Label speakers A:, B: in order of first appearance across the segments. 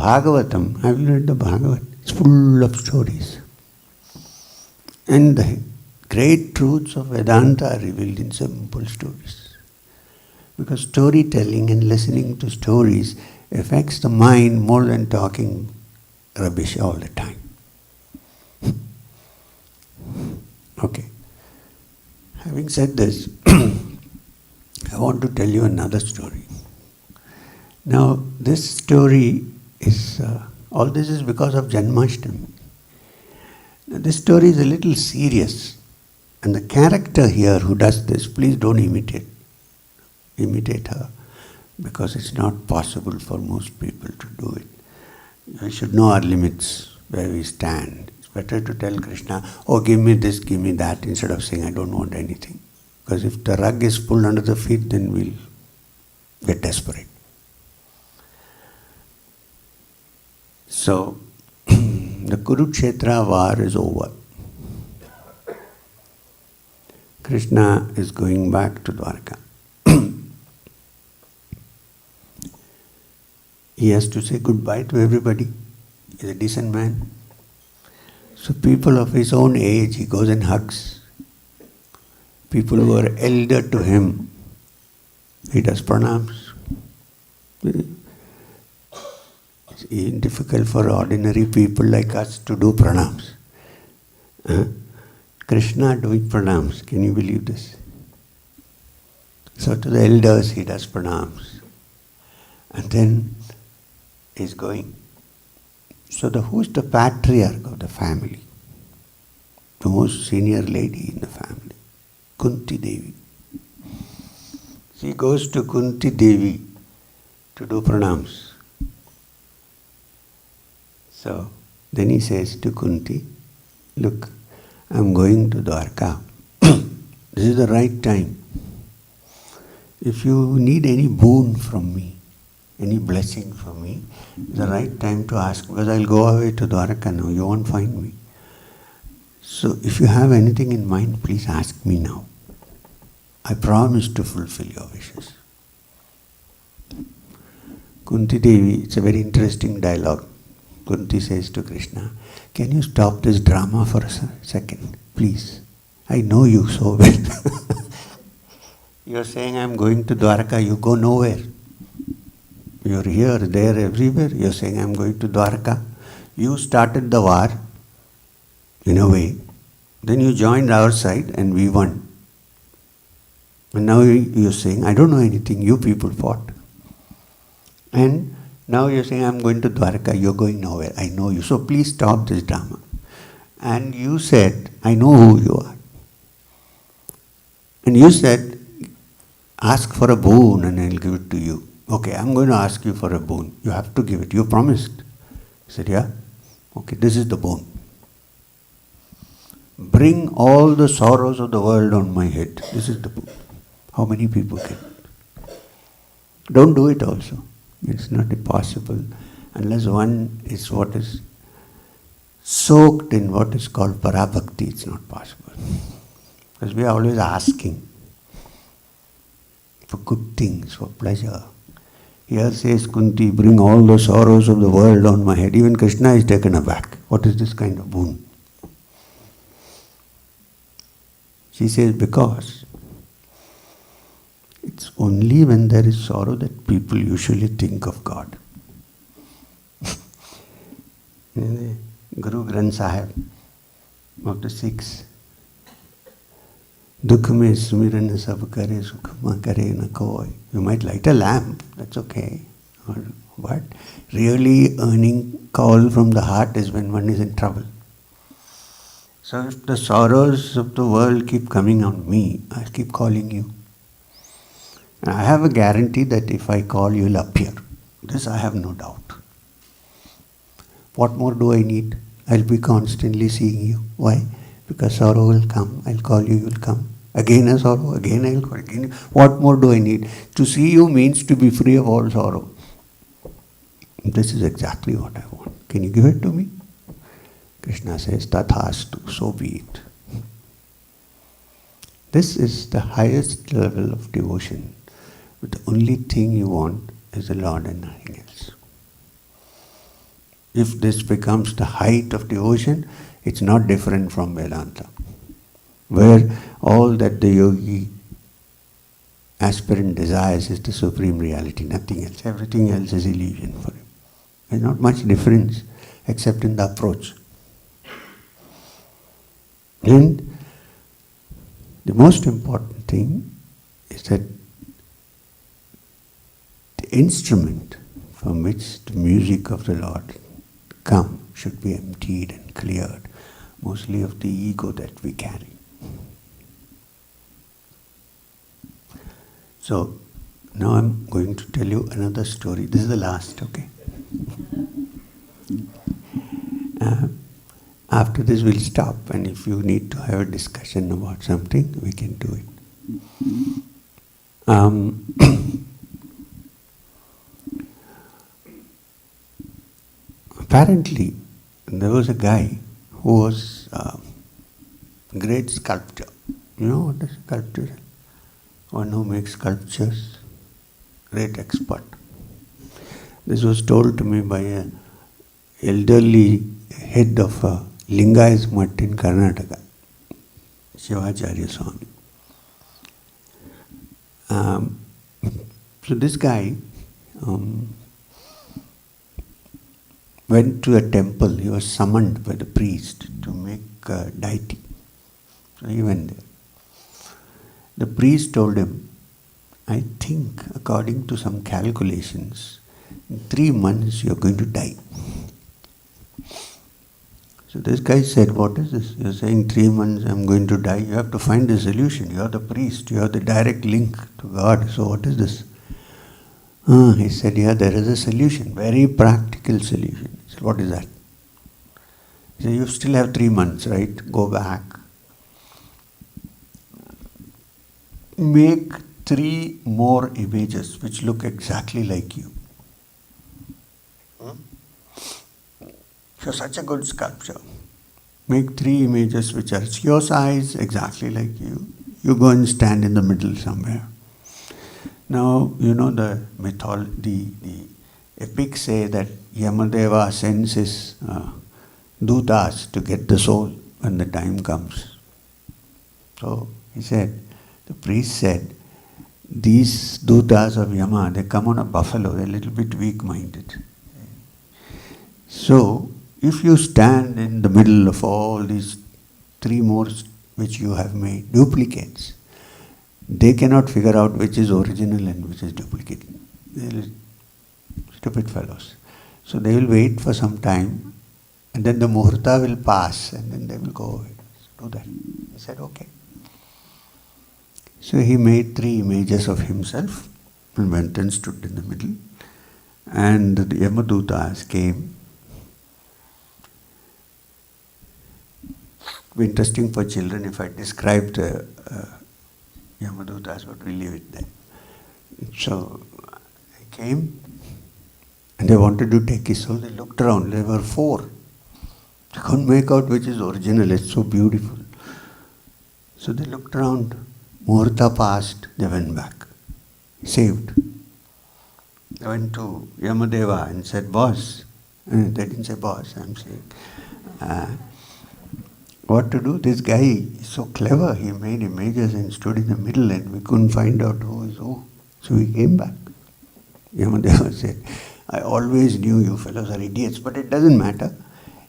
A: Bhagavatam, have you read the Bhagavatam? It's full of stories. And the great truths of Vedanta are revealed in simple stories. Because storytelling and listening to stories affects the mind more than talking rubbish all the time. Okay. Having said this, I want to tell you another story. Now, this story is, all this is because of Janmashtami. Now, this story is a little serious. And the character here who does this, please don't imitate her, because it's not possible for most people to do it. We should know our limits, where we stand. It's better to tell Krishna, oh, give me this, give me that, instead of saying, I don't want anything. Because if the rug is pulled under the feet, then we'll get desperate. So, the Kurukshetra war is over. Krishna is going back to Dwaraka. He has to say goodbye to everybody. He's a decent man. So people of his own age, he goes and hugs. People who are elder to him, he does pranams. It's difficult for ordinary people like us to do pranams. Krishna doing pranams, can you believe this? So to the elders he does pranams. And then he's going. So who's the patriarch of the family? The most senior lady in the family, Kunti Devi. She goes to Kunti Devi to do pranams. So then he says to Kunti, look, I'm going to Dwaraka. This is the right time. If you need any boon from me, any blessing from me, it's the right time to ask, because I'll go away to Dwaraka now, you won't find me. So if you have anything in mind, please ask me now. I promise to fulfill your wishes. Kunti Devi, it's a very interesting dialogue. Kunti says to Krishna, can you stop this drama for a second, please? I know you so well. You're saying I'm going to Dwaraka, you go nowhere. You're here, there, everywhere. You're saying I'm going to Dwaraka. You started the war, in a way. Then you joined our side and we won. And now you're saying, I don't know anything, you people fought. And now you're saying, I'm going to Dwaraka, you're going nowhere. I know you. So please stop this drama. And you said, I know who you are. And you said, ask for a boon and I'll give it to you. Okay, I'm going to ask you for a boon. You have to give it. You promised. I said, yeah. Okay, this is the boon. Bring all the sorrows of the world on my head. This is the boon. How many people can? Don't do it also. It's not possible unless one is what is soaked in what is called parabhakti. It's not possible. Because we are always asking for good things, for pleasure. Here says Kunti, bring all the sorrows of the world on my head. Even Krishna is taken aback. What is this kind of boon? She says, because it's only when there is sorrow that people usually think of God. Guru Granth Sahib of the Sikhs, Dukh mein sumiran sab kare, sukh ma kare na koi. You might light a lamp, that's okay. But really earning call from the heart is when one is in trouble. So if the sorrows of the world keep coming on me, I keep calling you. And I have a guarantee that if I call, you will appear. This I have no doubt. What more do I need? I'll be constantly seeing you. Why? Because sorrow will come. I'll call you, you'll come. Again a sorrow, again I'll call. Again. What more do I need? To see you means to be free of all sorrow. This is exactly what I want. Can you give it to me? Krishna says, Tathastu, so be it. This is the highest level of devotion. But the only thing you want is the Lord and nothing else. if this becomes the height of devotion, it's not different from Vedanta, where all that the yogi aspirant desires is the supreme reality, nothing else. Everything else is illusion for him. There's not much difference except in the approach. And the most important thing is that the instrument from which the music of the Lord come should be emptied and cleared, mostly of the ego that we carry. So, now I'm going to tell you another story. This is the last, okay? After this we'll stop, and if you need to have a discussion about something, we can do it. Apparently, there was a guy who was a great sculptor. You know what is sculpture? One who makes sculptures, great expert. This was told to me by an elderly head of a Lingayat mutt in Karnataka, Shivacharya Swami. So this guy went to a temple. He was summoned by the priest to make a deity. So he went there. The priest told him, I think, according to some calculations, in 3 months you're going to die. So this guy said, what is this? You're saying 3 months I'm going to die. You have to find the solution. You're the priest. You have the direct link to God. So what is this? He said, yeah, there is a solution. Very practical solution. He said, what is that? He said, you still have 3 months, right? Go back. Make 3 more images which look exactly like you. You're such a good sculptor. Make 3 images which are your size, exactly like you. You go and stand in the middle somewhere. Now, you know the epics say that Yamadeva sends his dutas to get the soul when the time comes. So he said, the priest said, these dutas of Yama, they come on a buffalo, they're a little bit weak-minded. So, if you stand in the middle of all these 3 more which you have made, duplicates, they cannot figure out which is original and which is duplicate. They're stupid fellows. So they will wait for some time, and then the muhurta will pass, and then they will go away. Do that. He said, okay. So he made 3 images of himself and went and stood in the middle. And the Yamadutas came. It would be interesting for children if I described the Yamadutas, but we leave it there. So they came and they wanted to take his soul. They looked around. There were 4. They couldn't make out which is original. It's so beautiful. So they looked around. Muhurta passed. They went back. Saved. They went to Yamadeva and said, boss. They didn't say boss, I'm saying. What to do? This guy is so clever. He made images and stood in the middle and we couldn't find out who is who. So we came back. Yamadeva said, I always knew you fellows are idiots, but it doesn't matter.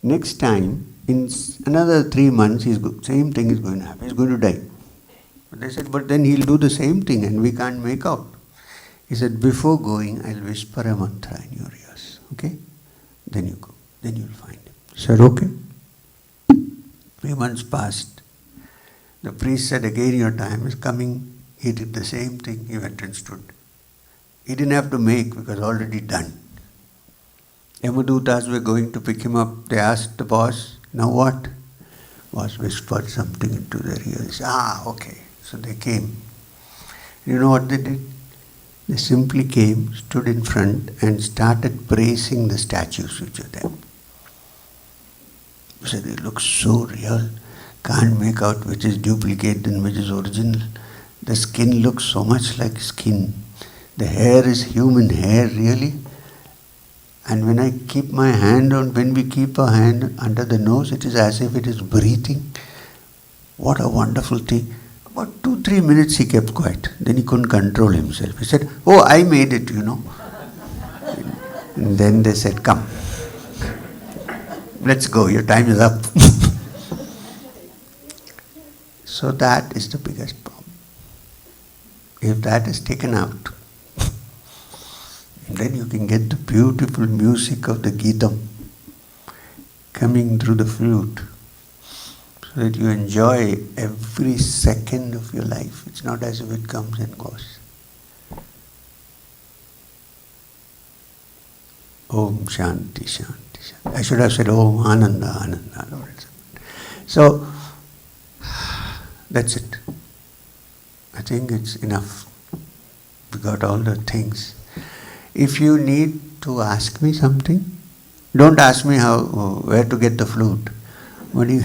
A: Next time, in another 3 months, same thing is going to happen. He's going to die. But they said, but then he'll do the same thing and we can't make out. He said, before going, I'll whisper a mantra in your ears. Okay? Then you go. Then you'll find him. He said, okay. 3 months passed. The priest said, again your time is coming. He did the same thing. He went and stood. He didn't have to make because already done. Yamadutas were going to pick him up. They asked the boss, now what? Boss whispered something into their ears. Okay. So they came. You know what they did? They simply came, stood in front and started praising the statues which were there. He said, it looks so real. Can't make out which is duplicate and which is original. The skin looks so much like skin. The hair is human hair, really. And when I keep my hand on, when we keep our hand under the nose, it is as if it is breathing. What a wonderful thing. About 2-3 minutes he kept quiet. Then he couldn't control himself. He said, "Oh, I made it, you know." And then they said, "Come, let's go, your time is up." So that is the biggest problem. If that is taken out, then you can get the beautiful music of the Geetam coming through the flute, so that you enjoy every second of your life. It's not as if it comes and goes. Om Shanti Shanti Shanti. I should have said Om Ananda Ananda. So, that's it. I think it's enough. We got all the things. If you need to ask me something, don't ask me where to get the flute. What do you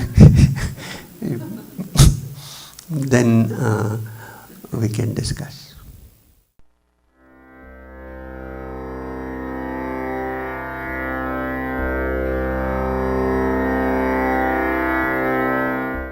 A: then we can discuss.